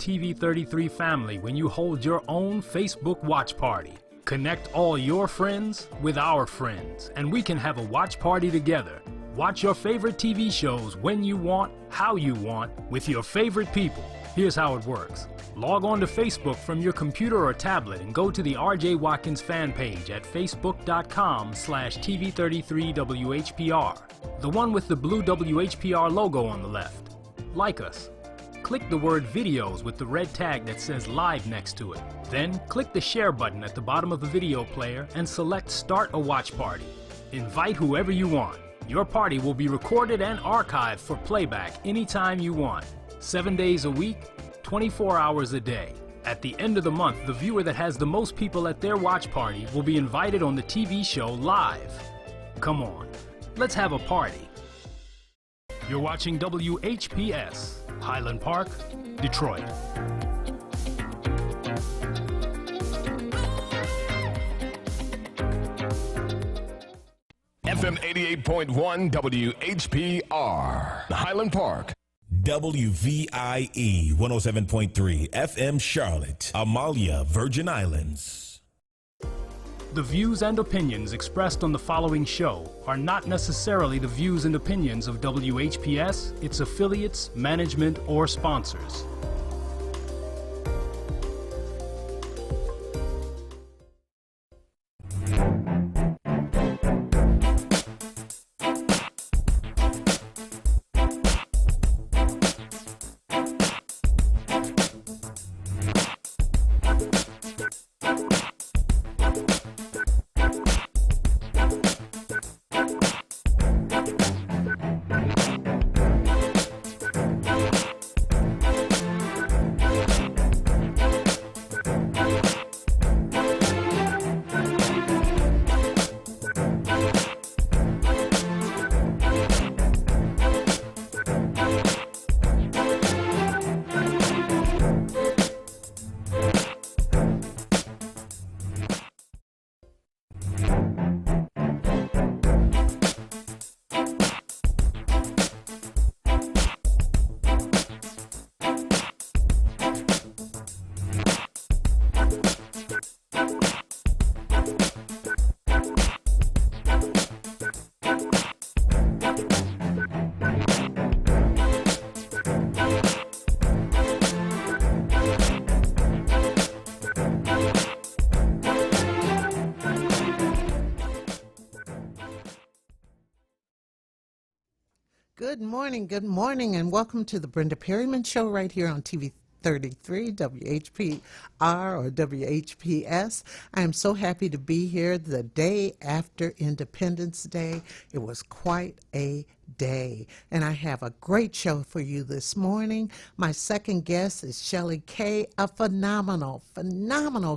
TV 33 family when you hold your own Facebook watch party. Connect all your friends with our friends, and we can have a watch party together. Watch your favorite TV shows when you want, how you want, with your favorite people. Here's how it works. Log on to Facebook from your computer or tablet and go to the RJ Watkins fan page at facebook.com/TV33WHPR, the one with the blue WHPR logo on the left. Like us. Click the word videos with the red tag that says live next to it. Then click the share button at the bottom of the video player and select start a watch party. Invite whoever you want. Your party will be recorded and archived for playback anytime you want. 7 days a week, 24 hours a day. At the end of the month, the viewer that has the most people at their watch party will be invited on the TV show live. Come on, let's have a party. You're watching WHPS, Highland Park, Detroit. FM 88.1 WHPR, Highland Park. WVIE 107.3 FM Charlotte, Amalia, Virgin Islands. The views and opinions expressed on the following show are not necessarily the views and opinions of WHPS, its affiliates, management, or sponsors. Good morning, and welcome to the Brenda Perryman Show right here on TV 33, WHPR or WHPS. I am so happy to be here the day after Independence Day. It was quite a day, and I have a great show for you this morning. My second guest is Shelly Kay, a phenomenal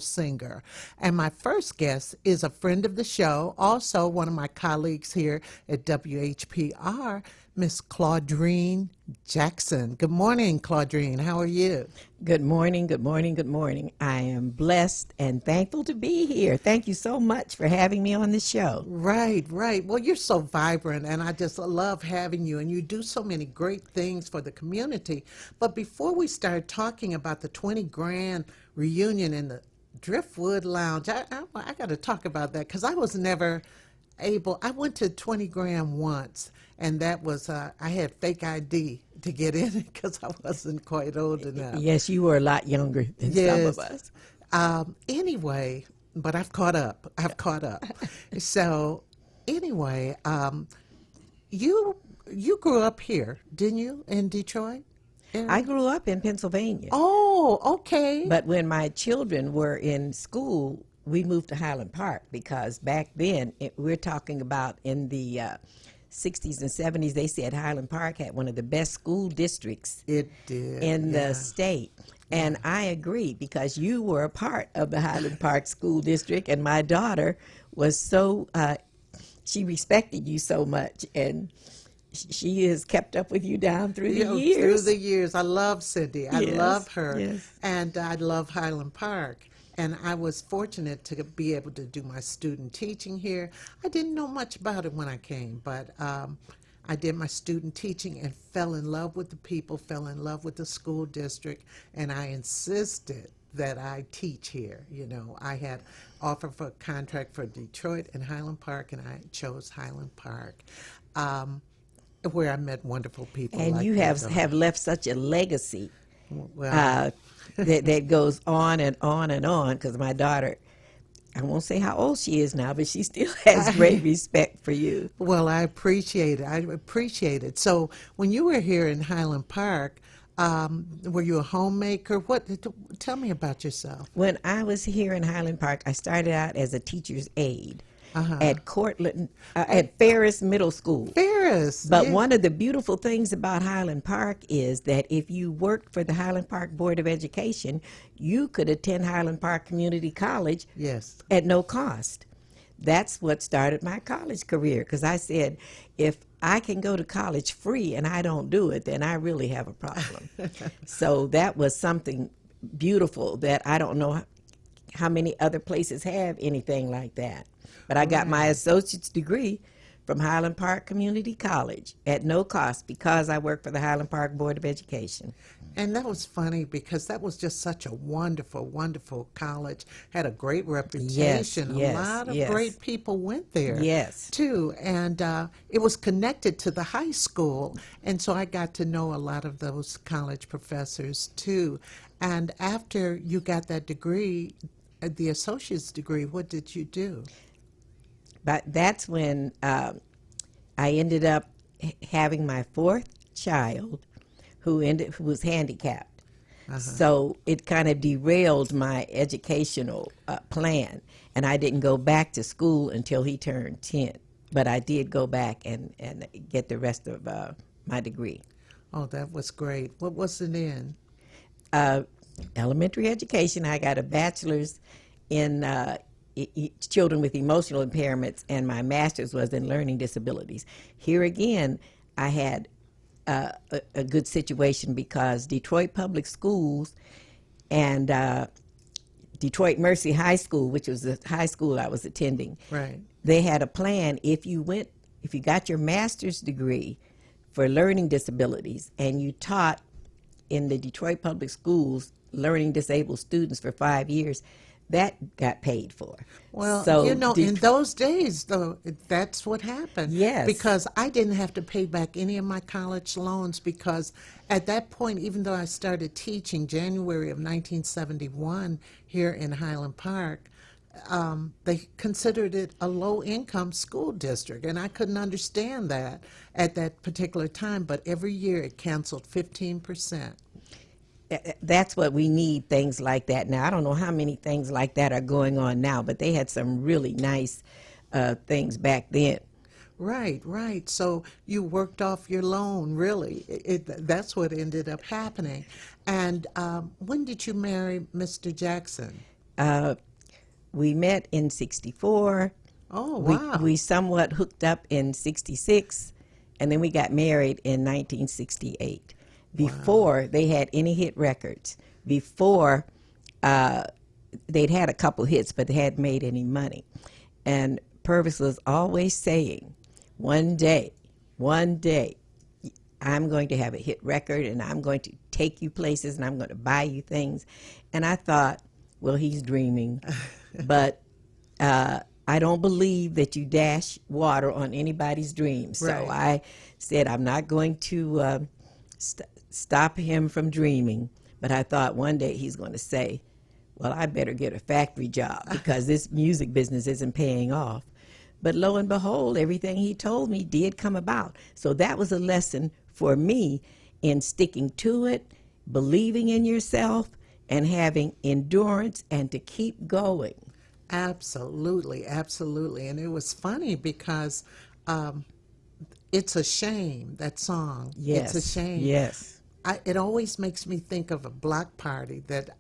singer. And my first guest is a friend of the show, also one of my colleagues here at WHPR, Miss Claudrine Jackson. Good morning, Claudrine. How are you? Good morning, good morning, good morning. I am blessed and thankful to be here. Thank you so much for having me on the show. Right. Well, you're so vibrant, and I just love having you, and you do so many great things for the community. But before we start talking about the 20 grand reunion in the Driftwood Lounge, I got to talk about that, because I was never able. I went to 20 grand once, and that was, I had fake ID to get in because I wasn't quite old enough. Yes, you were a lot younger than some of us. Anyway, but I've caught up. So anyway, you grew up here, didn't you, in Detroit? I grew up in Pennsylvania. Oh, okay. But when my children were in school, we moved to Highland Park, because back then, we're talking about in the 60s and 70s, they said Highland Park had one of the best school districts it did, in the state. And I agree, because you were a part of the Highland Park School District, and my daughter was so, she respected you so much, and she has kept up with you down through the years. Through the years. I love Cindy. I love her. Yes. And I love Highland Park. And I was fortunate to be able to do my student teaching here. I didn't know much about it when I came, but I did my student teaching and fell in love with the people, fell in love with the school district, and I insisted that I teach here. You know, I had offered for a contract for Detroit and Highland Park, and I chose Highland Park, where I met wonderful people. And like you your have left such a legacy Well, that goes on and on and on. Because my daughter, I won't say how old she is now, but she still has great respect for you. well, I appreciate it. I appreciate it. So when you were here in Highland Park, were you a homemaker? Tell me about yourself. When I was here in Highland Park, I started out as a teacher's aide at Cortland, at Ferris Middle School. Ferris. But yeah. one of the beautiful things about Highland Park is that if you worked for the Highland Park Board of Education, you could attend Highland Park Community College Yes. at no cost. That's what started my college career, because I said, if I can go to college free and I don't do it, then I really have a problem. So that was something beautiful that I don't know how many other places have anything like that. But I got my associate's degree from Highland Park Community College at no cost because I work for the Highland Park Board of Education. And that was funny because that was just such a wonderful, wonderful college. Had a great reputation. Yes, a lot of yes. great people went there. Yes. Too. And it was connected to the high school. And so I got to know a lot of those college professors too. And after you got that degree, the associate's degree, what did you do? But that's when I ended up having my fourth child, who was handicapped. So it kind of derailed my educational plan, and I didn't go back to school until he turned 10. But I did go back and get the rest of my degree. Oh, that was great. What was it in? Elementary education. I got a bachelor's in children with emotional impairments, and my master's was in learning disabilities. Here again, I had a good situation because Detroit Public Schools and Detroit Mercy High School, which was the high school I was attending, Right. they had a plan. If you got your master's degree for learning disabilities and you taught in the Detroit Public Schools learning disabled students for 5 years, that got paid for. Well, So you know, in those days, though, that's what happened. Yes. Because I didn't have to pay back any of my college loans because at that point, even though I started teaching January of 1971 here in Highland Park, they considered it a low-income school district, and I couldn't understand that at that particular time. But every year it canceled 15%. That's what we need, things like that. Now, I don't know how many things like that are going on now, but they had some really nice things back then. Right, right. So you worked off your loan, really. That's what ended up happening. And when did you marry Mr. Jackson? We met in 64. Oh, wow. We somewhat hooked up in 66, and then we got married in 1968. Before they had any hit records, before they'd had a couple hits, but they hadn't made any money. And Purvis was always saying, one day, I'm going to have a hit record, and I'm going to take you places, and I'm going to buy you things. And I thought, well, he's dreaming. But I don't believe that you dash water on anybody's dreams. Right. So I said, I'm not going to stop him from dreaming. But I thought one day he's going to say, well, I better get a factory job because this music business isn't paying off. But lo and behold, everything he told me did come about. So that was a lesson for me in sticking to it, believing in yourself, and having endurance and to keep going. Absolutely, absolutely. And it was funny because it's a shame, that song. Yes. It's a shame. Yes. It always makes me think of a block party that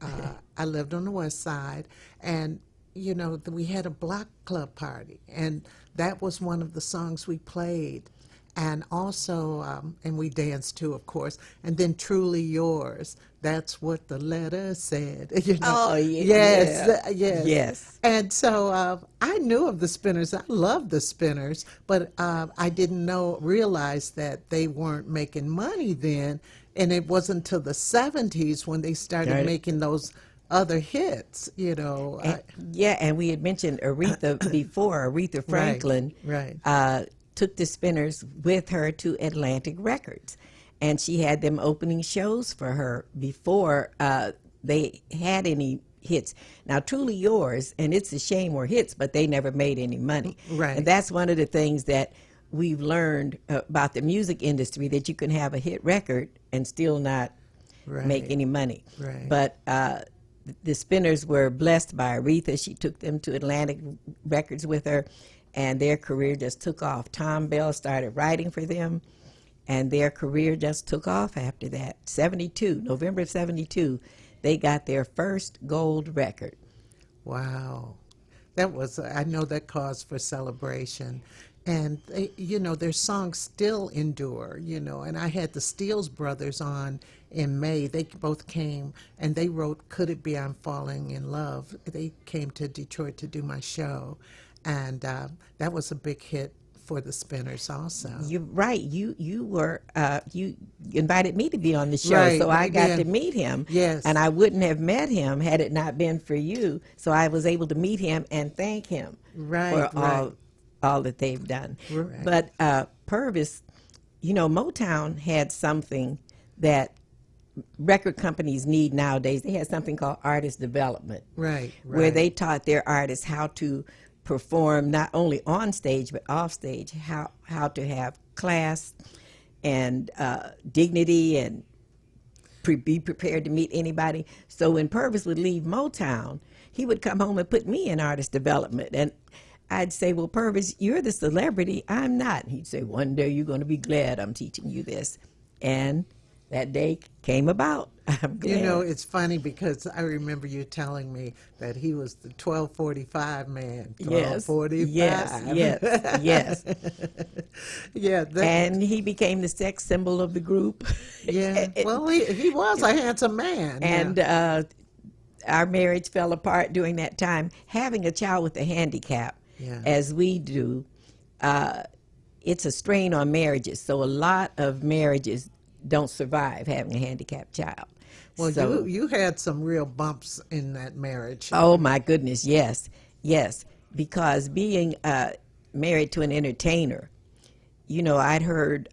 I lived on the west side, and you know, we had a block club party, and that was one of the songs we played. and also, and we danced too, of course, and then Truly Yours. That's what the letter said. Oh, yeah. Yes. Yes. And so I knew of the Spinners. I loved the Spinners, but I didn't realize that they weren't making money then. And it wasn't until the 70s when they started making those other hits, And we had mentioned Aretha before. Aretha Franklin took the Spinners with her to Atlantic Records, and she had them opening shows for her before they had any hits. Now, Truly Yours and It's a Shame were hits, but they never made any money. Right. And that's one of the things that we've learned about the music industry, that you can have a hit record and still not make any money. Right. But the Spinners were blessed by Aretha. She took them to Atlantic Records with her, and their career just took off. Tom Bell started writing for them, and their career just took off after that. November of 72, they got their first gold record. Wow. I know that caused for celebration. And, their songs still endure, and I had the Steels Brothers on in May. They both came, and they wrote Could It Be I'm Falling in Love. They came to Detroit to do my show, and that was a big hit for the Spinners also. You're right. You were you invited me to be on the show, so I got to meet him. Yes. And I wouldn't have met him had it not been for you. So I was able to meet him and thank him for all that they've done. Right. But Purvis, Motown had something that record companies need nowadays. They had something called artist development, where they taught their artists how to perform not only on stage but off stage, how to have class and dignity and be prepared to meet anybody. So when Purvis would leave Motown, he would come home and put me in artist development, and I'd say, well, Purvis, you're the celebrity, I'm not. And he'd say, one day you're going to be glad I'm teaching you this. And that day came about. I'm glad. It's funny because I remember you telling me that he was the 1245 man. 1245. Yes. Yeah. And he became the sex symbol of the group. Yeah. Well, he was a handsome man. And our marriage fell apart during that time. Having a child with a handicap, as we do, it's a strain on marriages. So a lot of marriages don't survive having a handicapped child. Well, so, you had some real bumps in that marriage. Oh, my goodness, yes. Because being married to an entertainer, I'd heard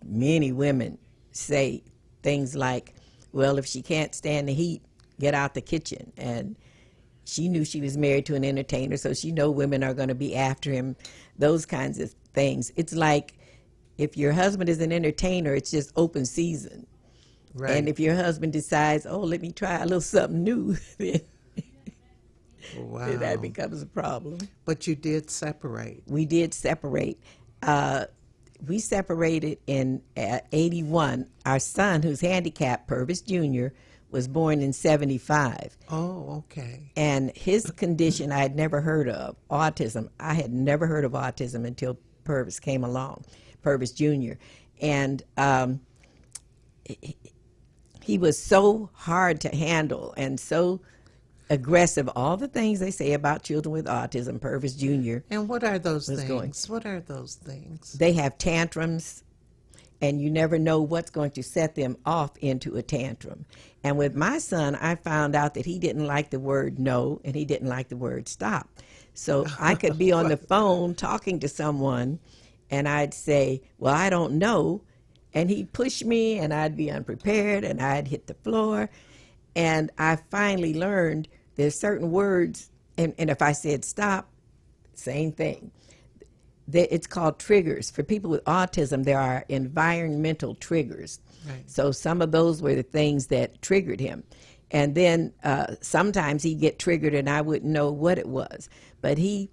many women say things like, well, if she can't stand the heat, get out the kitchen. And she knew she was married to an entertainer, so she know women are going to be after him, those kinds of things. It's like if your husband is an entertainer, it's just open season. Right. And if your husband decides, oh, let me try a little something new, then that becomes a problem. But you did separate. We did separate. We separated in 81. Our son, who's handicapped, Purvis Jr., was born in 75. Oh, okay. And his condition I had never heard of, autism. I had never heard of autism until Purvis came along, Purvis Jr. And he was so hard to handle and so aggressive, all the things they say about children with autism. Purvis Jr. And what are those things? What are those things? They have tantrums, and you never know what's going to set them off into a tantrum. And with my son, I found out that he didn't like the word no, and he didn't like the word stop. So I could be on the phone talking to someone, and I'd say, well, I don't know. And he'd push me, and I'd be unprepared, and I'd hit the floor. And I finally learned there's certain words, and if I said stop, same thing. It's called triggers. For people with autism, there are environmental triggers. Right. So some of those were the things that triggered him. And then sometimes he'd get triggered, and I wouldn't know what it was. But he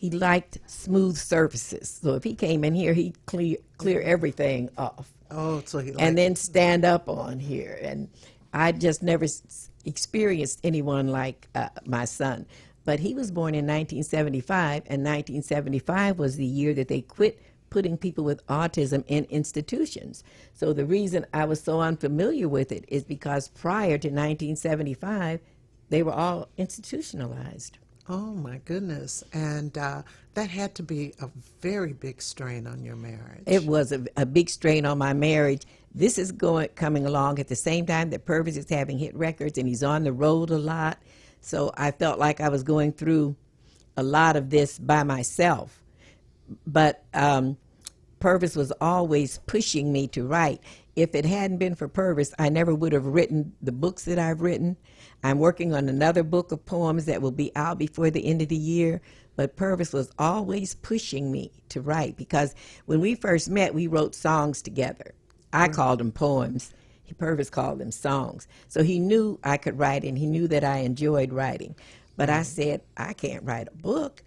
liked smooth surfaces. So if he came in here, he'd clear everything off. Oh, so he liked and then stand up on here. And I just never experienced anyone like my son. But he was born in 1975, and 1975 was the year that they quit putting people with autism in institutions. So the reason I was so unfamiliar with it is because prior to 1975, they were all institutionalized. Oh my goodness. And that had to be a very big strain on your marriage. It was a big strain on my marriage. This is coming along at the same time that Purvis is having hit records, and he's on the road a lot. So I felt like I was going through a lot of this by myself. But Purvis was always pushing me to write. If it hadn't been for Purvis, I never would have written the books that I've written. I'm working on another book of poems that will be out before the end of the year. But Purvis was always pushing me to write, because when we first met, we wrote songs together. I called them poems. Purvis called them songs. So he knew I could write, and he knew that I enjoyed writing. But I said, I can't write a book.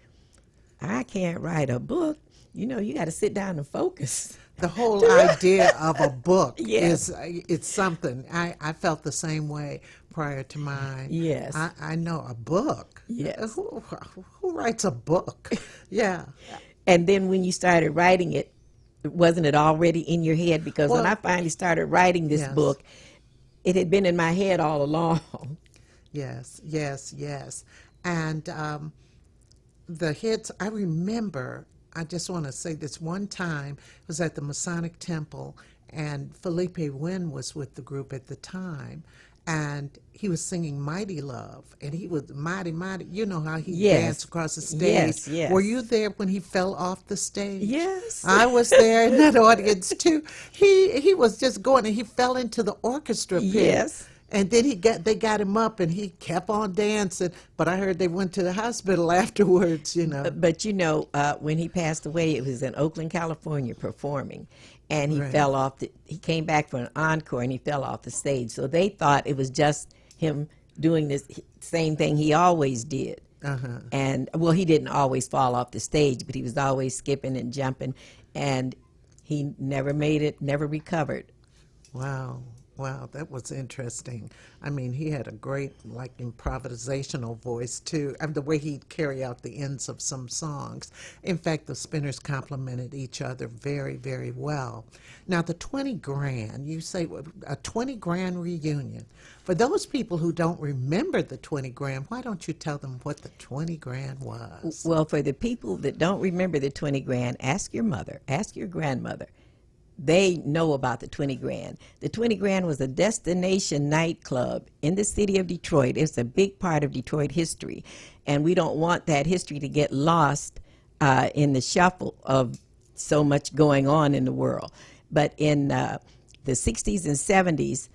I can't write a book. You know, you got to sit down and focus. The whole idea of a book Yes. it's something. I felt the same way prior to mine. Yes. I know a book. Yes. Who writes a book? Yeah. And then when you started writing it, wasn't it already in your head? Because when Well, I finally started writing this yes. book, it had been in my head all along. Yes, yes, yes. And the hits, I remember, I just want to say this one time, it was at the Masonic Temple, and Felipe Wynn was with the group at the time, and he was singing Mighty Love, and he was mighty, mighty. You know how he Yes. danced across the stage. Yes, yes. Were you there when he fell off the stage? Yes. I was there in that audience too. He was just going, and he fell into the orchestra pit. Yes. And then they got him up, and he kept on dancing. But I heard they went to the hospital afterwards, you know. But you know, when he passed away, it was in Oakland, California, performing, and he Right. fell off. He came back for an encore, and he fell off the stage. So they thought it was just him doing this same thing he always did. Uh-huh. And well, he didn't always fall off the stage, but he was always skipping and jumping, and he never made it, never recovered. Wow. Wow, that was interesting. I mean, he had a great, like, improvisational voice, too. And the way he'd carry out the ends of some songs. In fact, the Spinners complimented each other very, very well. Now, the 20 grand, you say a 20 grand reunion. For those people who don't remember the 20 grand, why don't you tell them what the 20 grand was? Well, for the people that don't remember the 20 grand, ask your mother, ask your grandmother. They know about the 20 grand. The 20 grand was a destination nightclub in the city of Detroit. It's a big part of Detroit history, and we don't want that history to get lost in the shuffle of so much going on in the world. But in the 60s and 70s,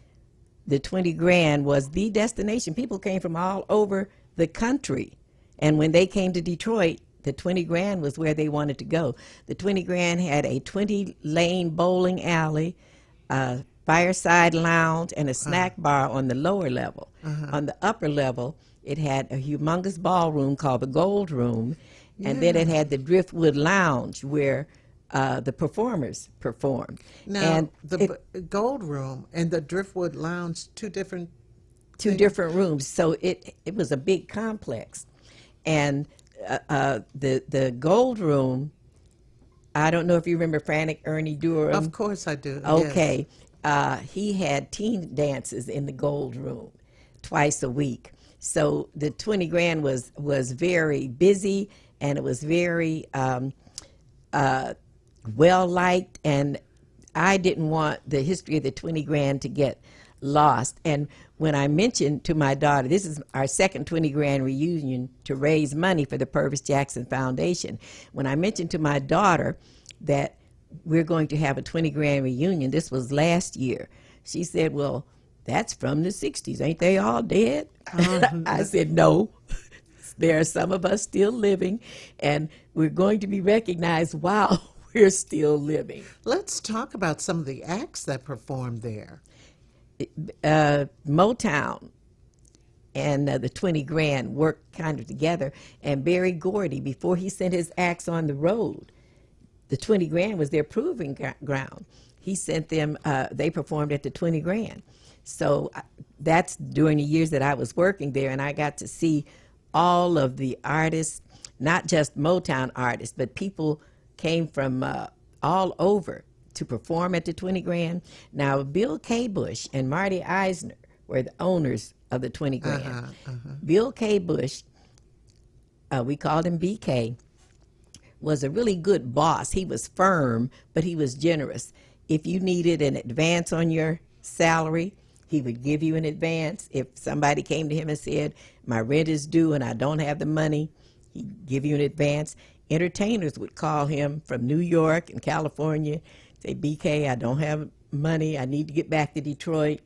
the 20 grand was the destination. People came from all over the country, and when they came to Detroit, the 20 grand was where they wanted to go. The 20 grand had a 20-lane bowling alley, a fireside lounge, and a snack bar on the lower level. On the upper level, it had a humongous ballroom called the Gold Room, and then it had the Driftwood Lounge where the performers performed. Now, And the Gold Room and the Driftwood Lounge, two different rooms, so it was a big complex. And the Gold Room, I don't know if you remember Frantic Ernie Durham. Of course I do. Okay. He had teen dances in the Gold Room twice a week. So the 20 grand was very busy, and it was very well liked, and I didn't want the history of the 20 grand to get lost. And when I mentioned to my daughter, this is our second 20 grand reunion to raise money for the Purvis Jackson Foundation. When I mentioned to my daughter that we're going to have a 20 grand reunion, this was last year, she said, well, that's from the 60s. Ain't they all dead? I said, no. There are some of us still living, and we're going to be recognized while we're still living. Let's talk about some of the acts that performed there. Motown and the 20 grand worked kind of together, and Berry Gordy, before he sent his acts on the road, the 20 grand was their proving ground. He sent them, they performed at the 20 grand. So that's during the years that I was working there, and I got to see all of the artists, not just Motown artists, but people came from all over to perform at the 20 grand. Now, Bill K. Bush and Marty Eisner were the owners of the 20 grand. Bill K. Bush, we called him BK, was a really good boss. He was firm, but he was generous. If you needed an advance on your salary, he would give you an advance. If somebody came to him and said, my rent is due and I don't have the money, he'd give you an advance. Entertainers would call him from New York and California, say, BK, I don't have money, I need to get back to Detroit.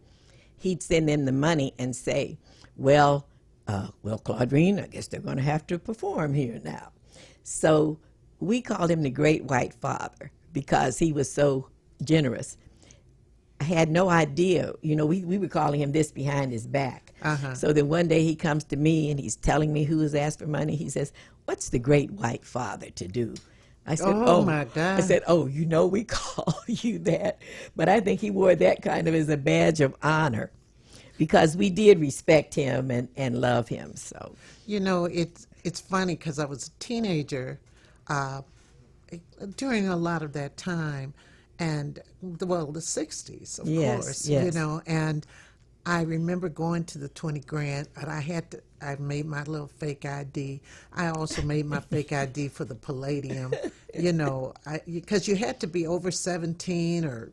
He'd send them the money and say, well, Claudine, I guess they're going to have to perform here now. So we called him the Great White Father because he was so generous. I had no idea, we were calling him this behind his back. So then one day he comes to me and he's telling me who has asked for money. He says, what's the Great White Father to do? I said, oh my God. I said, we call you that. But I think he wore that kind of as a badge of honor because we did respect him and love him. So, it's funny because I was a teenager during a lot of that time. And, the 60s, of course, and I remember going to the 20 grand, and I made my little fake ID. I also made my fake ID for the Palladium, because you had to be over 17 or,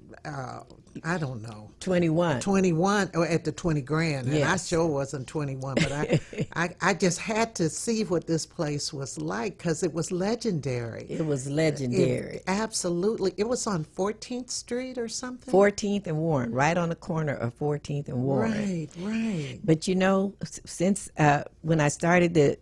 I don't know. 21. 21 or at the 20 grand. And I Yes. sure wasn't 21, but I just had to see what this place was like because it was legendary. It was legendary. Absolutely. It was on 14th Street or something? 14th and Warren, right on the corner of 14th and Warren. Right. But since when I started the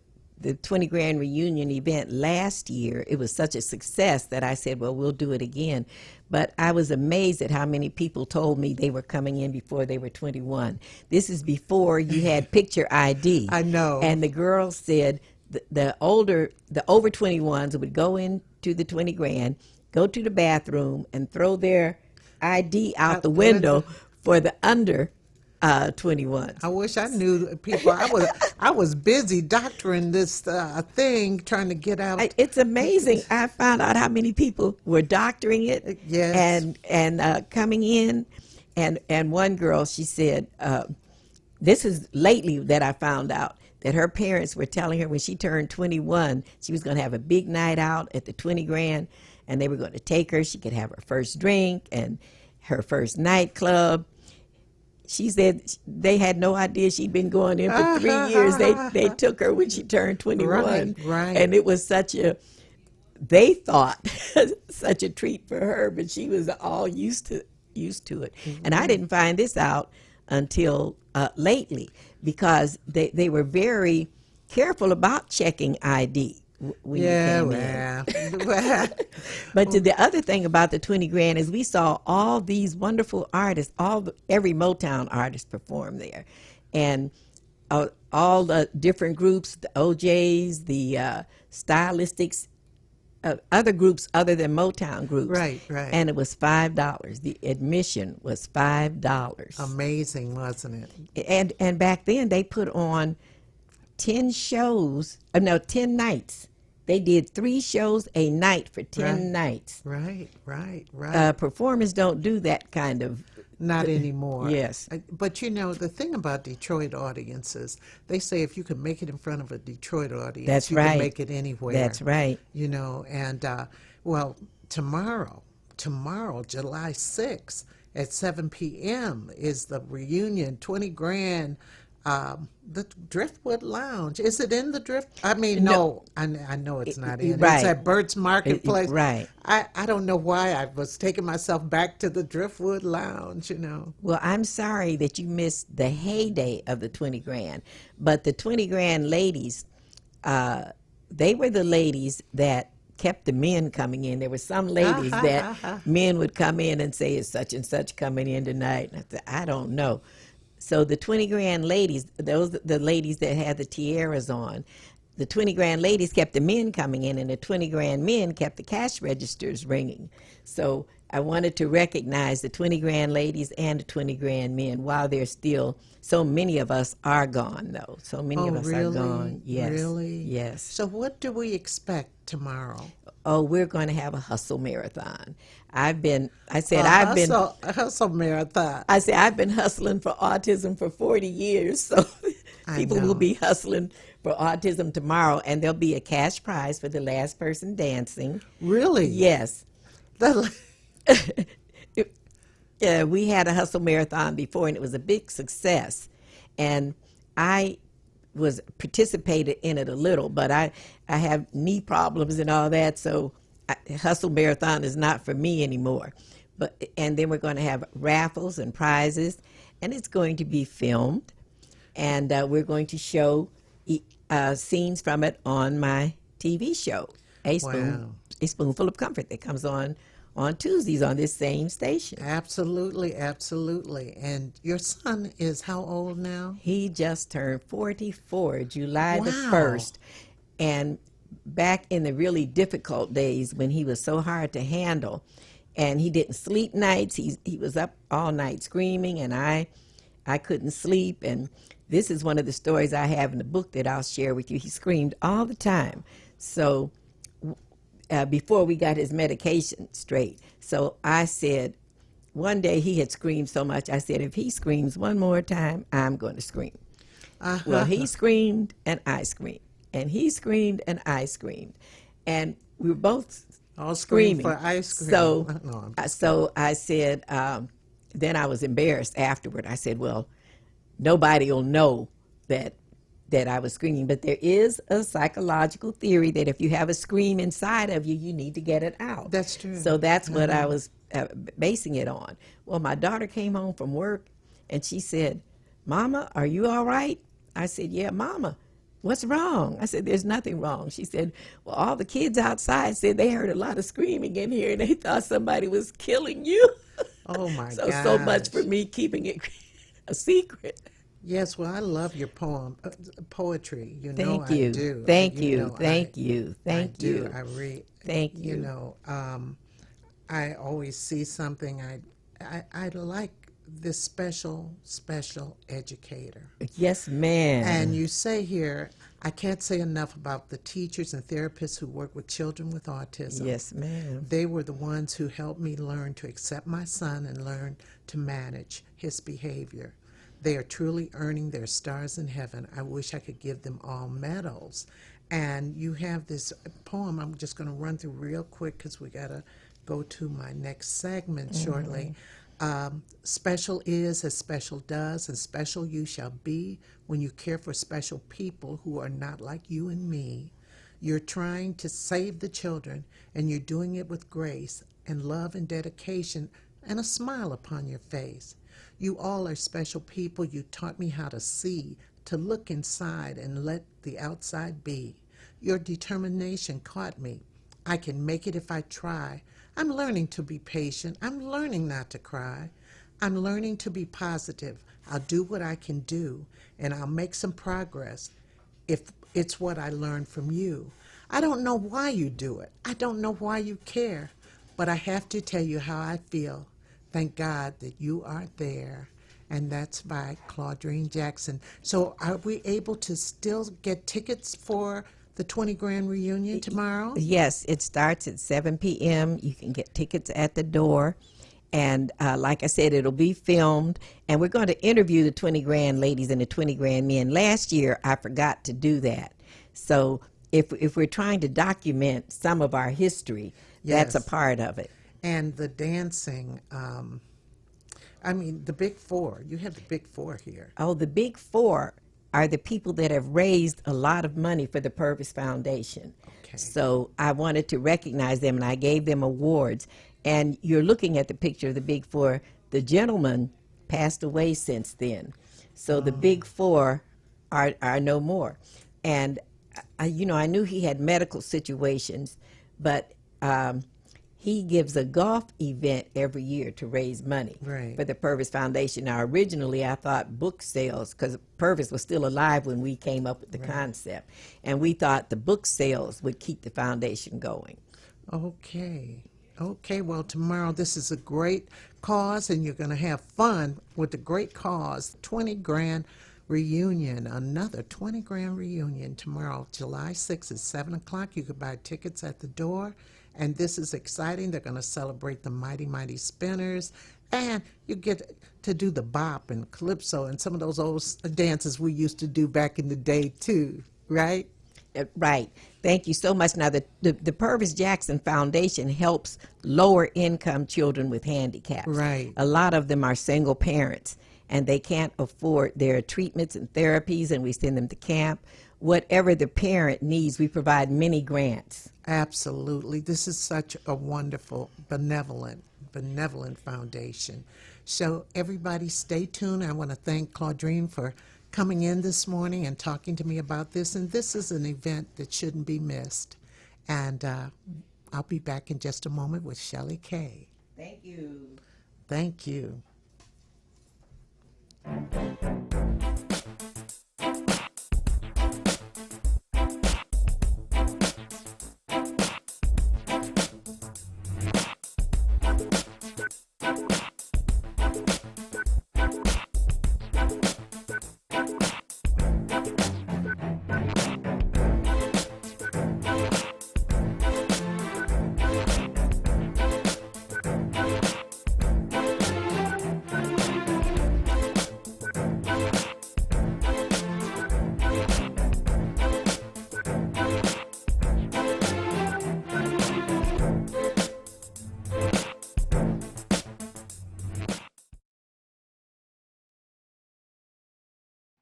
20 grand reunion event last year, it was such a success that I said, well, we'll do it again. But I was amazed at how many people told me they were coming in before they were 21. This is before you had picture ID. I know. And the girls said the over 21s would go into the 20 grand, go to the bathroom, and throw their ID out the window for the under 21s. I wish I knew people. I was busy doctoring this thing, trying to get out. It's amazing. I found out how many people were doctoring it. Yes. And coming in, and one girl, she said, this is lately that I found out that her parents were telling her when she turned 21, she was going to have a big night out at the 20 grand, and they were going to take her. She could have her first drink and her first nightclub. She said they had no idea she'd been going in for 3 years. They took her when she turned 21. Right. And it was they thought, such a treat for her, but she was all used to it. Mm-hmm. And I didn't find this out until lately because they were very careful about checking ID. When you came in. But the other thing about the 20 grand is we saw all these wonderful artists, every Motown artist perform there. And all the different groups, the OJs, the Stylistics, other groups other than Motown groups. Right. And it was $5. The admission was $5. Amazing, wasn't it? And back then they put on 10 nights. They did 3 shows a night for 10 nights. Right. Performers don't do that kind of. Not anymore. Yes. But the thing about Detroit audiences, they say if you can make it in front of a Detroit audience, That's you right. can make it anywhere. That's right. And tomorrow, July 6th at 7 p.m. is the reunion, 20 grand. The Driftwood Lounge. Is it in the Drift? I mean, no. I know it's not in. Right. It's at Burt's Marketplace. Right. I don't know why I was taking myself back to the Driftwood Lounge, Well, I'm sorry that you missed the heyday of the 20 grand. But the 20 grand ladies, they were the ladies that kept the men coming in. There were some ladies that men would come in and say, is such and such coming in tonight? And I said, I don't know. So the 20 grand ladies, those the ladies that had the tiaras on, the 20 grand ladies kept the men coming in, and the 20 grand men kept the cash registers ringing. So I wanted to recognize the 20 grand ladies and the 20 grand men while there's still, so many of us are gone, though. So many Oh, of us really? are gone. Yes. Really? Yes. So what do we expect tomorrow? Oh, we're going to have a hustle marathon. I've been Hustle marathon. I say I've been hustling for autism for 40 years, so people will know. be hustling for autism tomorrow, and there'll be a cash prize for the last person dancing. Really? Yes. The- Yeah, we had a hustle marathon before, and it was a big success. And I was participated in it a little, but I have knee problems and all that, so hustle marathon is not for me anymore. And then we're going to have raffles and prizes, and it's going to be filmed, and we're going to show scenes from it on my TV show, A Spoonful of Comfort, that comes on Tuesdays on this same station. Absolutely, absolutely. And your son is how old now? He just turned 44, July the Wow. 1st. And back in the really difficult days when he was so hard to handle and he didn't sleep nights, he was up all night screaming, and I couldn't sleep. And this is one of the stories I have in the book that I'll share with you. He screamed all the time. So before we got his medication straight. So I said, one day he had screamed so much, I said, if he screams one more time, I'm going to scream. Well, he screamed and I screamed. And he screamed and I screamed. And we were both All screaming. for ice cream. So, No, so I said, then I was embarrassed afterward. I said, well, nobody will know that I was screaming, but there is a psychological theory that if you have a scream inside of you, you need to get it out. That's true. So that's what I was basing it on. Well, my daughter came home from work, and she said, Mama, are you all right? I said, yeah, Mama, what's wrong? I said, there's nothing wrong. She said, well, all the kids outside said they heard a lot of screaming in here, and they thought somebody was killing you. Oh, my So gosh. much for me keeping it a secret. Yes, well, I love your poetry. You know Thank you. I do. Thank You you. know Thank you. Thank I do. you. I read. Thank you. You know, I always see something. I like this special educator. Yes, ma'am. And you say here, I can't say enough about the teachers and therapists who work with children with autism. Yes, ma'am. They were the ones who helped me learn to accept my son and learn to manage his behavior. They are truly earning their stars in heaven. I wish I could give them all medals. And you have this poem I'm just going to run through real quick because we got to go to my next segment shortly. Special is as special does, and special you shall be when you care for special people who are not like you and me. You're trying to save the children, and you're doing it with grace and love and dedication and a smile upon your face. You all are special people. You taught me how to see, to look inside and let the outside be. Your determination caught me. I can make it if I try. I'm learning to be patient. I'm learning not to cry. I'm learning to be positive. I'll do what I can do, and I'll make some progress if it's what I learned from you. I don't know why you do it. I don't know why you care, but I have to tell you how I feel. Thank God that you are there. And that's by Claudine Jackson. So are we able to still get tickets for the 20 grand reunion tomorrow? Yes, it starts at 7 p.m. You can get tickets at the door. And like I said, it'll be filmed. And we're going to interview the 20 grand ladies and the 20 grand men. Last year, I forgot to do that. So if we're trying to document some of our history, that's a Yes. part of it. And the dancing, I mean, the big four. You have the big four here. Oh, the big four are the people that have raised a lot of money for the Purvis Foundation. Okay. So I wanted to recognize them, and I gave them awards. And you're looking at the picture of the big four. The gentleman passed away since then. So the big four are no more. And, I knew he had medical situations, but he gives a golf event every year to raise money Right. for the Purvis Foundation. Now, originally, I thought book sales, because Purvis was still alive when we came up with the concept, and we thought the book sales would keep the foundation going. Okay. Okay, well, tomorrow this is a great cause, and you're going to have fun with the great cause 20 grand reunion. Another 20 grand reunion tomorrow, July 6th at 7 o'clock. You can buy tickets at the door, and this is exciting. They're going to celebrate the Mighty Mighty Spinners, and you get to do the bop and calypso and some of those old dances we used to do back in the day, too, right? Right. Thank you so much. Now, the Purvis Jackson Foundation helps lower income children with handicaps. Right. A lot of them are single parents, and they can't afford their treatments and therapies, and we send them to camp. Whatever the parent needs, we provide many grants. Absolutely. This is such a wonderful, benevolent foundation. So everybody stay tuned. I want to thank Claudine for coming in this morning and talking to me about this. And this is an event that shouldn't be missed. And I'll be back in just a moment with Shelley Kay. Thank you. Thank you.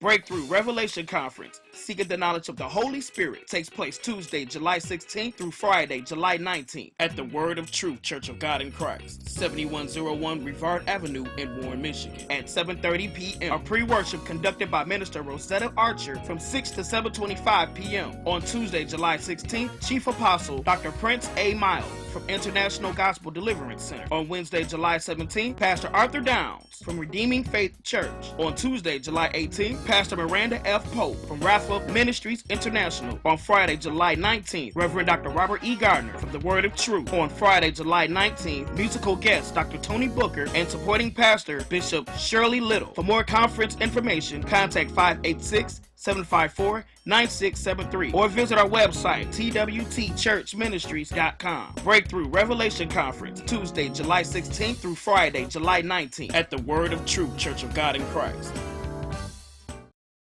Breakthrough Revelation Conference, Seeking the Knowledge of the Holy Spirit, takes place Tuesday, July 16th through Friday, July 19th at the Word of Truth Church of God in Christ, 7101 Brevard Avenue in Warren, Michigan, at 7:30 p.m. A pre-worship conducted by Minister Rosetta Archer from 6 to 7:25 p.m. On Tuesday, July 16th, Chief Apostle Dr. Prince A. Miles from International Gospel Deliverance Center. On Wednesday, July 17th, Pastor Arthur Downs from Redeeming Faith Church. On Tuesday, July 18th, Pastor Miranda F. Pope from Rathwell Ministries International. On Friday, July 19th, Reverend Dr. Robert E. Gardner from the Word of Truth. On Friday, July 19th, musical guest Dr. Tony Booker and supporting pastor Bishop Shirley Little. For more conference information, contact 586-754-9673 or visit our website, twtchurchministries.com. Breakthrough Revelation Conference, Tuesday, July 16th through Friday, July 19th at the Word of Truth Church of God in Christ.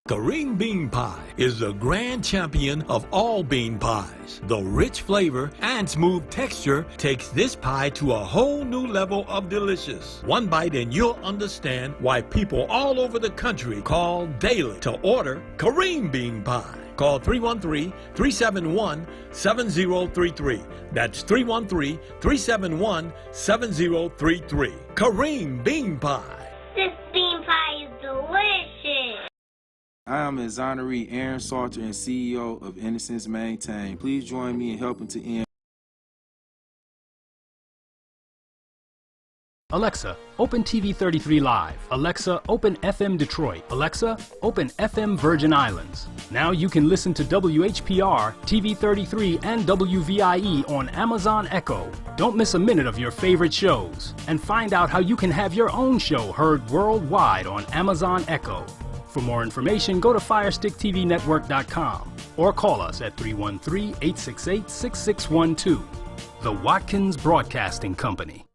Kareem Bean Pie is the grand champion of all bean pies. The rich flavor and smooth texture takes this pie to a whole new level of delicious. One bite and you'll understand why people all over the country call daily to order Kareem Bean Pie. Call 313-371-7033. That's 313-371-7033. Kareem Bean Pie. This bean pie is delicious. I am exoneree Aaron Salter and CEO of Innocence Maintained. Please join me in helping to end. Alexa, open TV 33 Live. Alexa, open FM Detroit. Alexa, open FM Virgin Islands. Now you can listen to WHPR, TV 33, and WVIE on Amazon Echo. Don't miss a minute of your favorite shows. And find out how you can have your own show heard worldwide on Amazon Echo. For more information, go to FirestickTVNetwork.com or call us at 313-868-6612. The Watkins Broadcasting Company.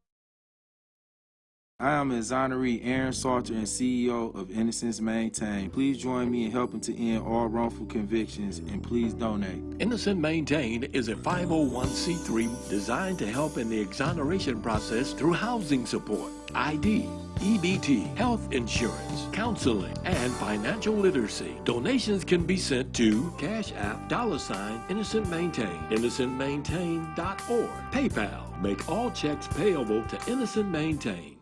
I am exoneree Aaron Salter and CEO of Innocence Maintained. Please join me in helping to end all wrongful convictions and please donate. Innocent Maintained is a 501c3 designed to help in the exoneration process through housing support, ID, EBT, health insurance, counseling, and financial literacy. Donations can be sent to Cash App $Innocent Maintained, innocentmaintained.org, PayPal. Make all checks payable to Innocent Maintained.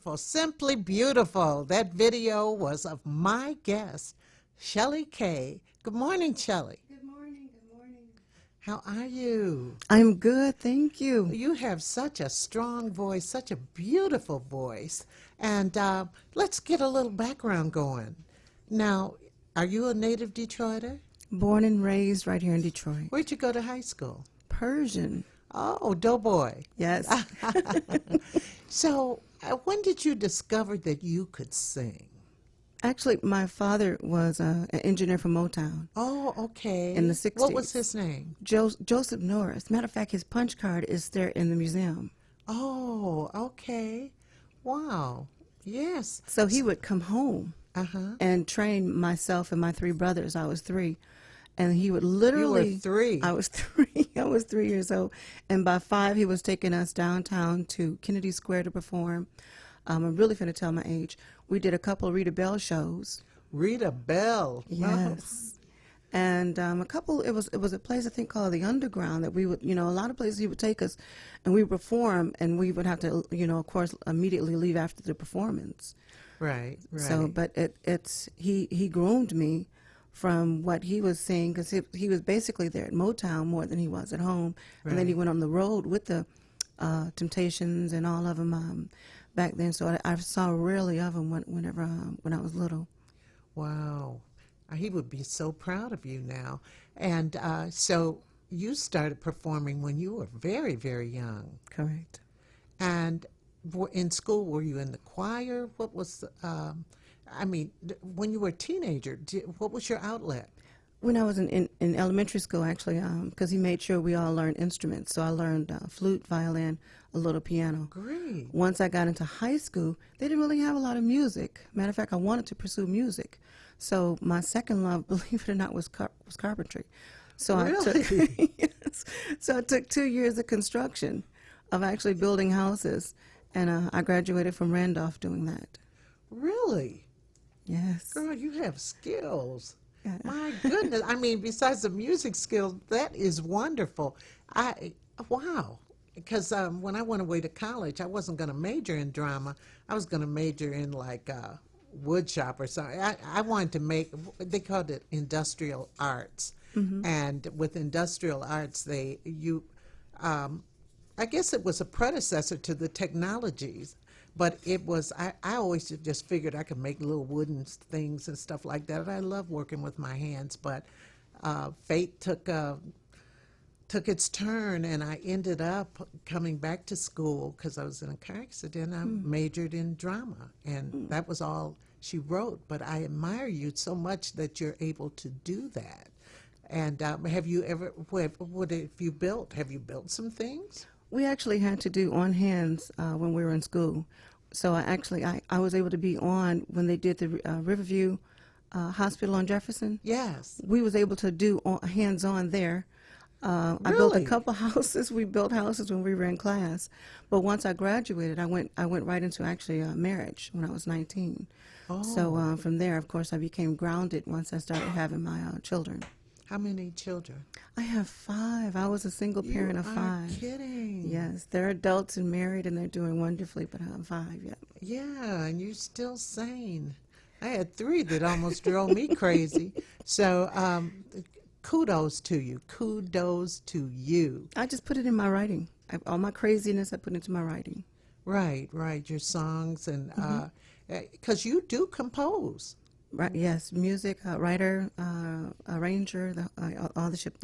Beautiful, simply beautiful. That video was of my guest, Shelly Kay. Good morning, Shelly. Good morning, good morning. How are you? I'm good, thank you. You have such a strong voice, such a beautiful voice. And let's get a little background going. Now, are you a native Detroiter? Born and raised right here in Detroit. Where'd you go to high school? Persian. Oh, Doughboy. Yes. So, when did you discover that you could sing? Actually, my father was an engineer for Motown. Oh, okay. In the 60s. What was his name? Joseph Norris. Matter of fact, his punch card is there in the museum. Oh, okay. Wow. Yes. So he would come home Uh-huh. and train myself and my three brothers. I was 3. And he would literally... You were 3? I was 3. I was 3 years old. And by 5, he was taking us downtown to Kennedy Square to perform. I'm really finna tell my age. We did a couple of Rita Bell shows. Rita Bell. Yes. And a couple, it was a place I think called the Underground that we would, a lot of places he would take us and we would perform and we would have to, of course, immediately leave after the performance. Right, right. So, but he groomed me from what he was saying because he was basically there at Motown more than he was at home. Right. And then he went on the road with the Temptations and all of them back then. So I saw rarely of him when I was little. Wow. He would be so proud of you now. And so you started performing when you were very, very young. Correct. And in school, were you in the choir? What was, when you were a teenager, what was your outlet? When I was in elementary school, actually, because he made sure we all learned instruments. So I learned flute, violin, a little piano. Great. Once I got into high school, they didn't really have a lot of music. Matter of fact, I wanted to pursue music. So my second love, believe it or not, was carpentry. So Really? Yes. So I took 2 years of construction, of actually building houses, and I graduated from Randolph doing that. Really? Yes. Girl, you have skills. Yeah. My goodness. Besides the music skills, that is wonderful. Wow. Because when I went away to college, I wasn't going to major in drama. I was going to major in wood shop or something. I wanted to they called it industrial arts. Mm-hmm. And with industrial arts, I guess it was a predecessor to the technologies. But it was, I always just figured I could make little wooden things and stuff like that. And I love working with my hands, but fate took its turn, and I ended up coming back to school because I was in a car accident. I majored in drama, and that was all she wrote. But I admire you so much that you're able to do that. And have you ever, what have you built? Have you built some things? We actually had to do on hands when we were in school. So I was able to be on when they did the Riverview Hospital on Jefferson. Yes. We was able to do hands-on there. Really? I built a couple houses. We built houses when we were in class. But once I graduated, I went right into actually marriage when I was 19. Oh. So from there, of course, I became grounded once I started having my children. How many children? I have 5. I was a single parent of 5. You are kidding. Yes, they're adults and married, and they're doing wonderfully, but I have 5, yeah. Yeah, and you're still sane. I had 3 that almost drove me crazy. So kudos to you. Kudos to you. I just put it in my writing. All my craziness, I put into my writing. Right. Your songs, and because you do compose. Right. Yes, music, writer, arranger, the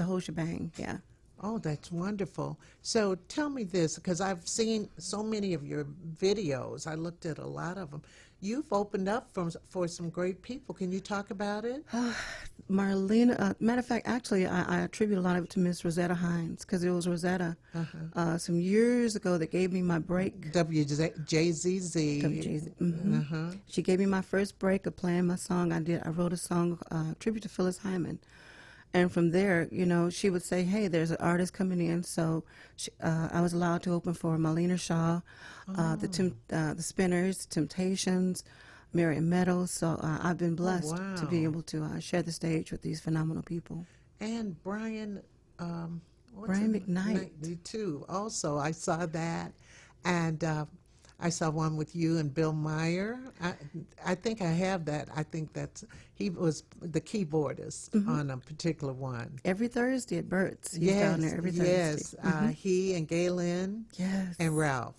whole shebang. Yeah. Oh, that's wonderful. So tell me this, because I've seen so many of your videos. I looked at a lot of them. You've opened up for some great people. Can you talk about it? Marlena, matter of fact, actually, I attribute a lot of it to Miss Rosetta Hines, because it was Rosetta some years ago that gave me my break. WJZZ. Mm-hmm. She gave me my first break of playing my song. I wrote a song, tribute to Phyllis Hyman. And from there, she would say, hey, there's an artist coming in. So I was allowed to open for Marlena Shaw, the Spinners, Temptations, Miriam Meadows. So I've been blessed to be able to share the stage with these phenomenal people. And Brian McKnight. too. Also, I saw that. And I saw one with you and Bill Meyer. I think I have that. I think he was the keyboardist on a particular one. Every Thursday at Burt's. He's down there every Thursday. Yes. He and Galen. Yes. And Ralph.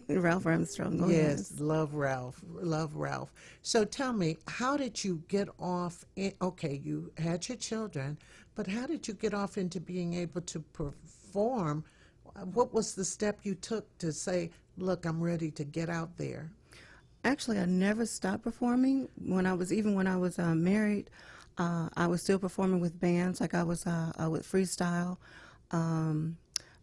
Ralph Armstrong. Oh, yes, love Ralph. Love Ralph. So tell me, how did you get off? Okay, you had your children, but how did you get off into being able to perform? What was the step you took to say, look, I'm ready to get out there? Actually, I never stopped performing. When I was married, I was still performing with bands. Like I was with Freestyle.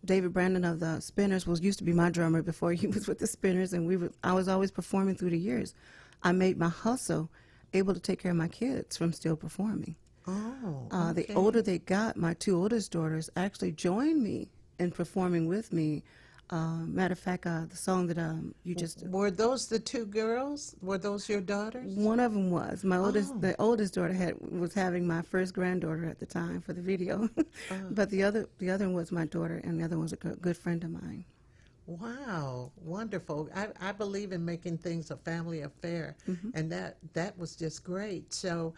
David Brandon of the Spinners used to be my drummer before he was with the Spinners, and I was always performing through the years. I made my hustle able to take care of my kids from still performing. Oh, okay. The older they got, my two oldest daughters actually joined me in performing with me. Matter of fact, the song that you just... Were those the two girls? Were those your daughters? One of them was. The oldest daughter was having my first granddaughter at the time for the video. But the other one was my daughter, and the other one was a good friend of mine. Wow, wonderful. I believe in making things a family affair, and that was just great. So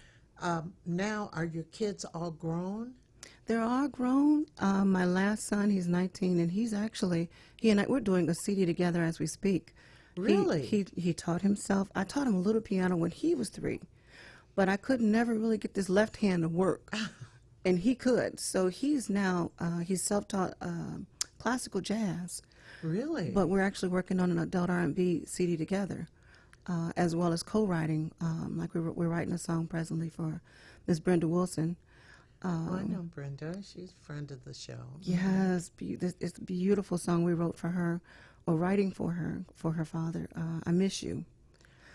now, are your kids all grown? They're all grown. My last son, he's 19, and he and I, we're doing a CD together as we speak. Really? He taught himself. I taught him a little piano when he was 3, but I could never really get this left hand to work, and he could. So he's now, he's self-taught classical jazz. Really? But we're actually working on an adult R&B CD together, as well as co-writing. Like we're writing a song presently for Miss Brenda Wilson. I know Brenda. She's a friend of the show. Yes, it's a beautiful song we wrote for her, or writing for her father. I Miss You.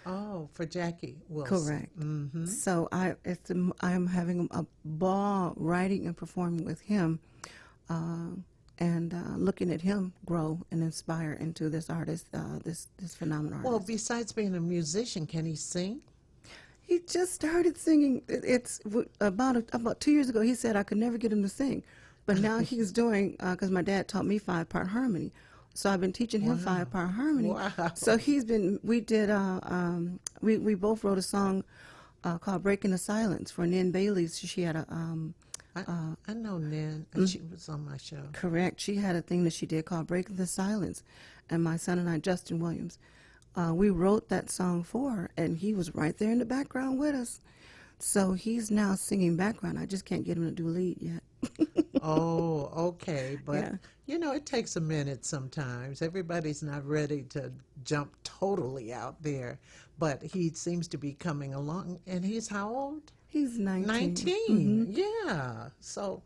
Oh, for Jackie Wilson. Correct. Mm-hmm. So I'm having a ball writing and performing with him, and looking at him grow and inspire into this artist, this phenomenal artist. Well, besides being a musician, can he sing? He just started singing. It's about 2 years ago. He said I could never get him to sing, but now he's doing, because my dad taught me 5-part harmony, so I've been teaching him 5-part harmony. Wow. So we both wrote a song called "Breaking the Silence" for Nin Bailey's. She had a I know Nin, and she was on my show. Correct. She had a thing that she did called "Breaking the Silence," and my son and I, Justin Williams, we wrote that song for her, and he was right there in the background with us. So he's now singing background. I just can't get him to do lead yet. Oh, okay. But, yeah. It takes a minute sometimes. Everybody's not ready to jump totally out there. But he seems to be coming along. And he's how old? He's 19. 19, yeah. So,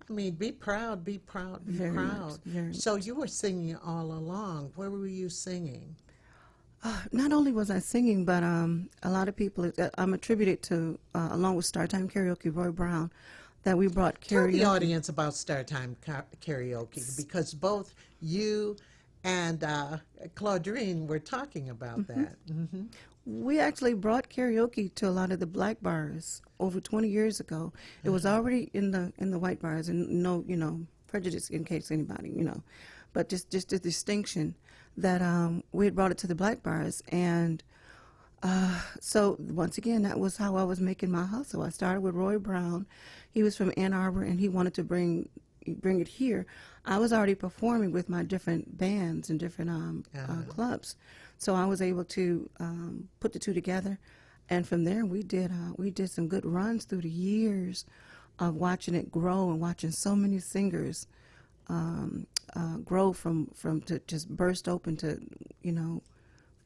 I mean, be proud, be proud, be Very proud. much, very So you were singing all along. Where were you singing? Not only was I singing, but a lot of people, I'm attributed to, along with Startime Karaoke, Roy Brown, that we brought karaoke. Tell the audience about Startime Karaoke, because both you and Claudine were talking about that. Mm-hmm. We actually brought karaoke to a lot of the black bars over 20 years ago. It was already in the white bars, and no, prejudice in case anybody, but just the distinction that we had brought it to the black bars. And so once again, that was how I was making my hustle. I started with Roy Brown. He was from Ann Arbor, and he wanted to bring it here. I was already performing with my different bands and different clubs, so I was able to put the two together. And from there, we did some good runs through the years of watching it grow and watching so many singers grow from to just burst open to,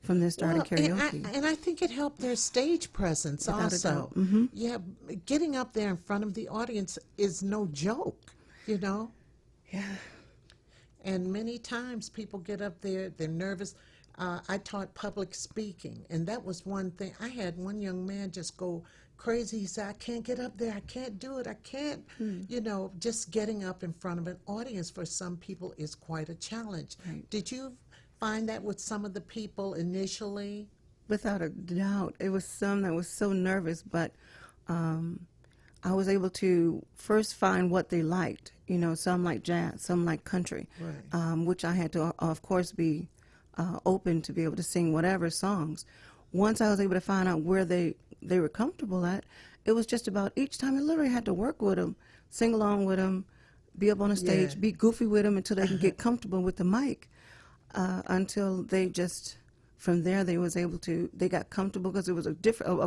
from there started karaoke. And I think it helped their stage presence Without a also. doubt. Mm-hmm. Yeah, getting up there in front of the audience is no joke, Yeah. And many times people get up there, they're nervous. I taught public speaking, and that was one thing. I had one young man just go crazy. He said, I can't get up there. I can't do it. I can't, just getting up in front of an audience for some people is quite a challenge. Right. Did you find that with some of the people initially? Without a doubt. It was some that was so nervous, but I was able to first find what they liked. Some like jazz, some like country, Right. which I had to, of course, be open to be able to sing whatever songs. Once I was able to find out where they were comfortable at, it was just about each time I literally had to work with them, sing along with them, be up on the stage, be goofy with them until they can get comfortable with the mic, until they just, from there they got comfortable because it was a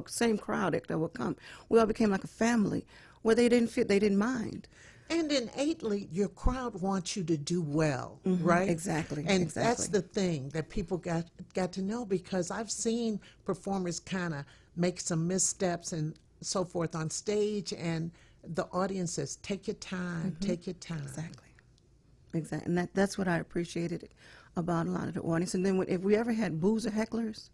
same crowd that would come. We all became like a family where they didn't mind. And innately, your crowd wants you to do well, right? Exactly. And that's the thing that people got to know, because I've seen performers kind of make some missteps and so forth on stage, and the audience says, take your time, take your time. Exactly. And that's what I appreciated about a lot of the audience. And then if we ever had boos or hecklers,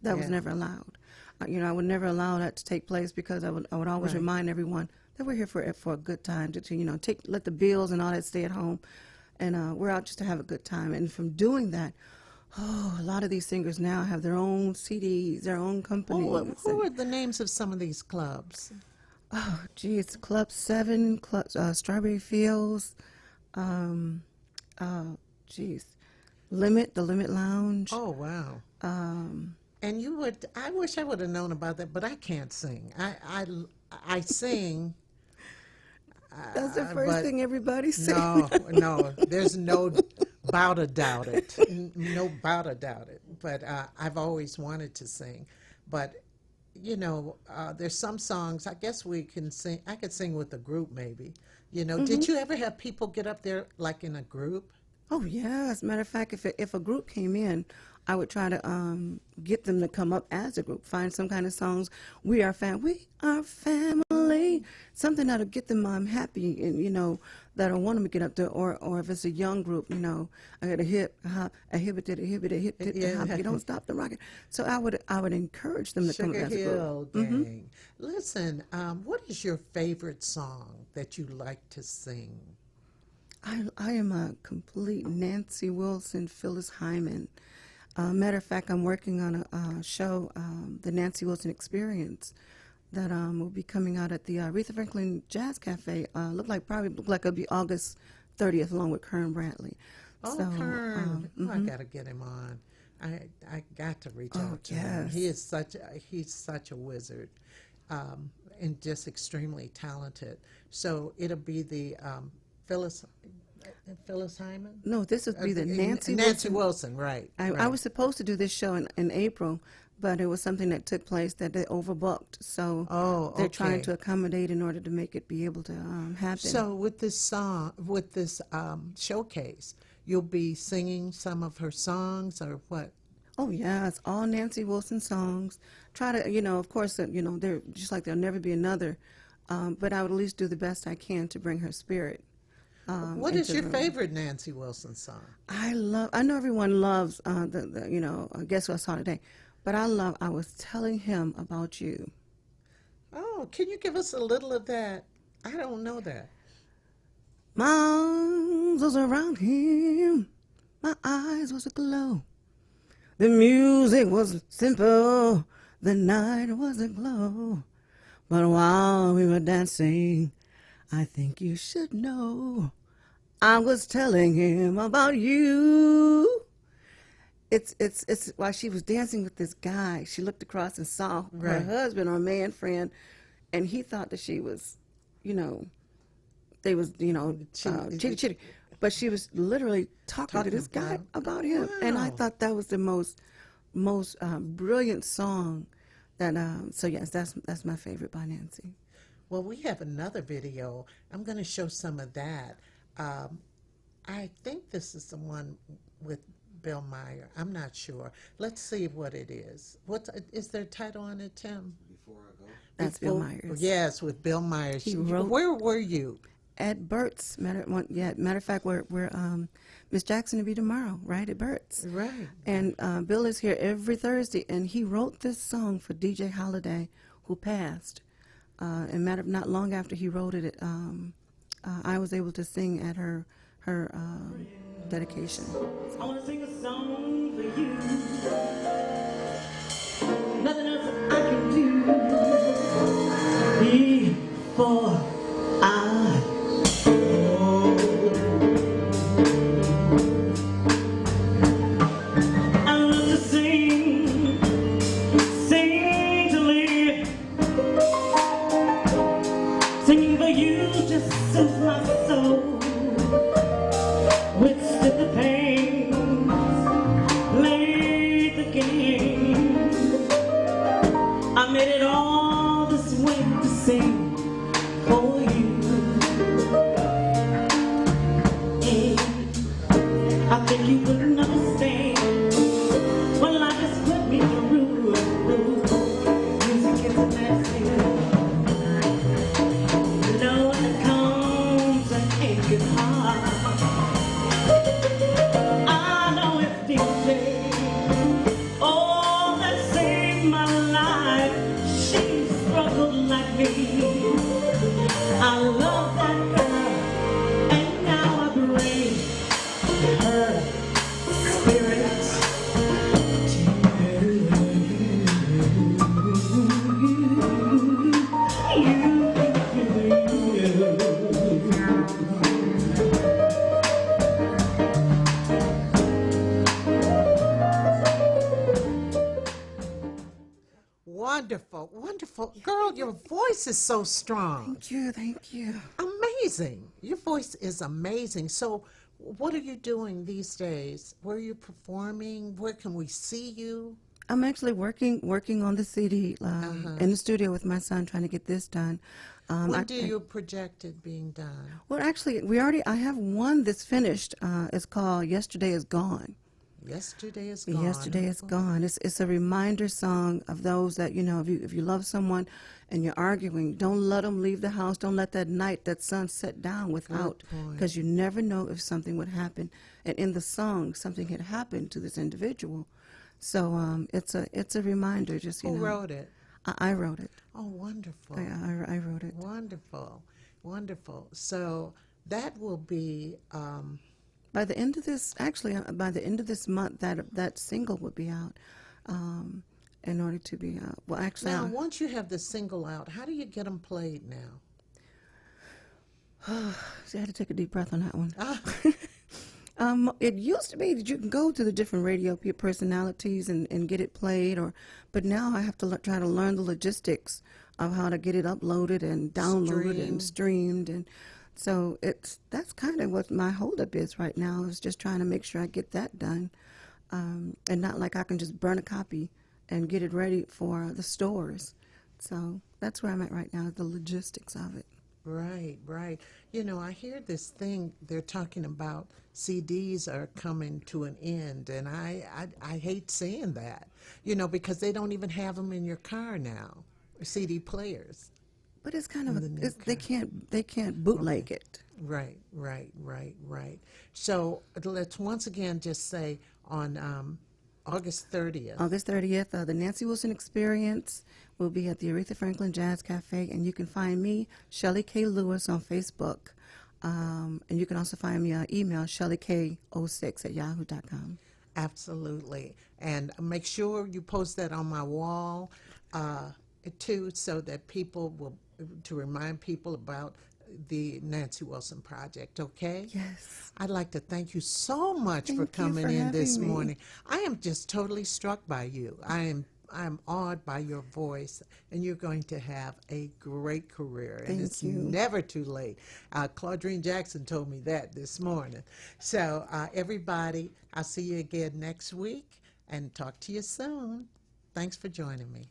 that was never allowed. I would never allow that to take place, because I would always remind everyone that we're here for a good time, to let the bills and all that stay at home, and we're out just to have a good time. And from doing that, a lot of these singers now have their own CDs, their own companies. Who are the names of some of these clubs? Oh, geez, Club 7, Strawberry Fields, the Limit Lounge. Oh, wow. And I wish I would have known about that, but I can't sing. I sing. That's the first thing everybody says. No, there's no bout a doubt it. No bout a doubt it. But I've always wanted to sing. But, there's some songs, I guess we can sing. I could sing with a group maybe. Did you ever have people get up there like in a group? Oh, yeah. As a matter of fact, if a group came in, I would try to get them to come up as a group, find some kind of songs. We are family, something that'll get them happy, and that'll want them to get up there. Or if it's a young group, I got a hip hop, a hip hop. You don't stop the rocking. So I would encourage them to come up as a group. Gang. Listen, what is your favorite song that you like to sing? I am a complete Nancy Wilson, Phyllis Hyman. Matter of fact, I'm working on a show, the Nancy Wilson Experience, that will be coming out at the Aretha Franklin Jazz Cafe. Look like it'll be August 30th, along with Kern Bradley. Oh, so, Kern! I got to get him on. I got to reach out to him. He's such a wizard, and just extremely talented. So it'll be the Phyllis Hyman? No, this would be the Nancy Wilson, right. I was supposed to do this show in April, but it was something that took place that they overbooked. So they're trying to accommodate in order to make it be able to happen. So with this showcase, you'll be singing some of her songs, or what? Oh, yeah, it's all Nancy Wilson songs. Try to, of course, they're just like there'll never be another, but I would at least do the best I can to bring her spirit. What is your favorite Nancy Wilson song? I know everyone loves Guess What I Saw Today, but I Was Telling Him About You. Oh, can you give us a little of that? I don't know that. My arms was around him, my eyes was aglow. The music was simple, the night was aglow. But while we were dancing, I think you should know, I was telling him about you. It's while she was dancing with this guy, she looked across and saw her husband or man friend, and he thought that she was, they was, chitty. But she was literally talking to this guy about him. Wow. And I thought that was the most brilliant song that, so yes, that's my favorite by Nancy. Well, we have another video. I'm going to show some of that. I think this is the one with Bill Meyer. I'm not sure. Let's see what it is. Is there a title on it, Tim? Before I Go. That's Bill Myers. Yes, with Bill Myers. Where were you? At Burt's. Matter of fact, we're Miss Jackson to be tomorrow, right, at Burt's. Right. And Bill is here every Thursday, and he wrote this song for DJ Holiday, who passed. And not long after he wrote it, I was able to sing at her dedication. I want to sing a song for you. Nothing else I can do before I go. made it all this way to sing for you. And I think you wouldn't understand what life has put me through. Music is a medicine. You know when it comes and it gets hard. I know it's DJ. Oh, that saved my life. She struggled like me. I love that girl, and now I bring her spirit Wonderful, wonderful. Girl, your voice is so strong. Thank you, thank you. Amazing. Your voice is amazing. So, what are you doing these days? Where are you performing? Where can we see you? I'm actually working on the CD in the studio with my son, trying to get this done. When do you project it being done? Well, actually, I have one that's finished. It's called "Yesterday Is Gone." Yesterday is gone. Yesterday is gone. It's a reminder song of those that, you know, if you love someone and you're arguing, don't let them leave the house. Don't let that night, that sun set down without, because you never know if something would happen. And in the song, something had happened to this individual. So it's a reminder. Just Who wrote it? I wrote it. Oh, wonderful. I wrote it. Wonderful, wonderful. So that will be. By the end of this, by the end of this month, that single would be out. In order to be out. Well, actually, now once you have the single out, how do you get them played now? See, I had to take a deep breath on that one. It used to be that you can go to the different radio personalities and get it played, but now I have to try to learn the logistics of how to get it uploaded and downloaded and streamed, and so that's kind of what my holdup is right now, is just trying to make sure I get that done, and not like I can just burn a copy and get it ready for the stores. So that's where I'm at right now, the logistics of it. Right, right. You know, I hear this thing, they're talking about CDs are coming to an end, and I hate saying that, you know, because they don't even have them in your car now, CD players. But it's kind of they can't bootleg it. Right. So let's once again just say on August 30th. August 30th, the Nancy Wilson Experience will be at the Aretha Franklin Jazz Cafe, and you can find me, Shelley K. Lewis, on Facebook. And you can also find me on email, shellyk06@yahoo.com. Absolutely. And make sure you post that on my wall, too, so that people will, to remind people about the Nancy Wilson Project, okay? Yes. I'd like to thank you so much for coming in this morning. I am just totally struck by you. I'm awed by your voice, and you're going to have a great career. And it's never too late. Claudine Jackson told me that this morning. So everybody, I'll see you again next week and talk to you soon. Thanks for joining me.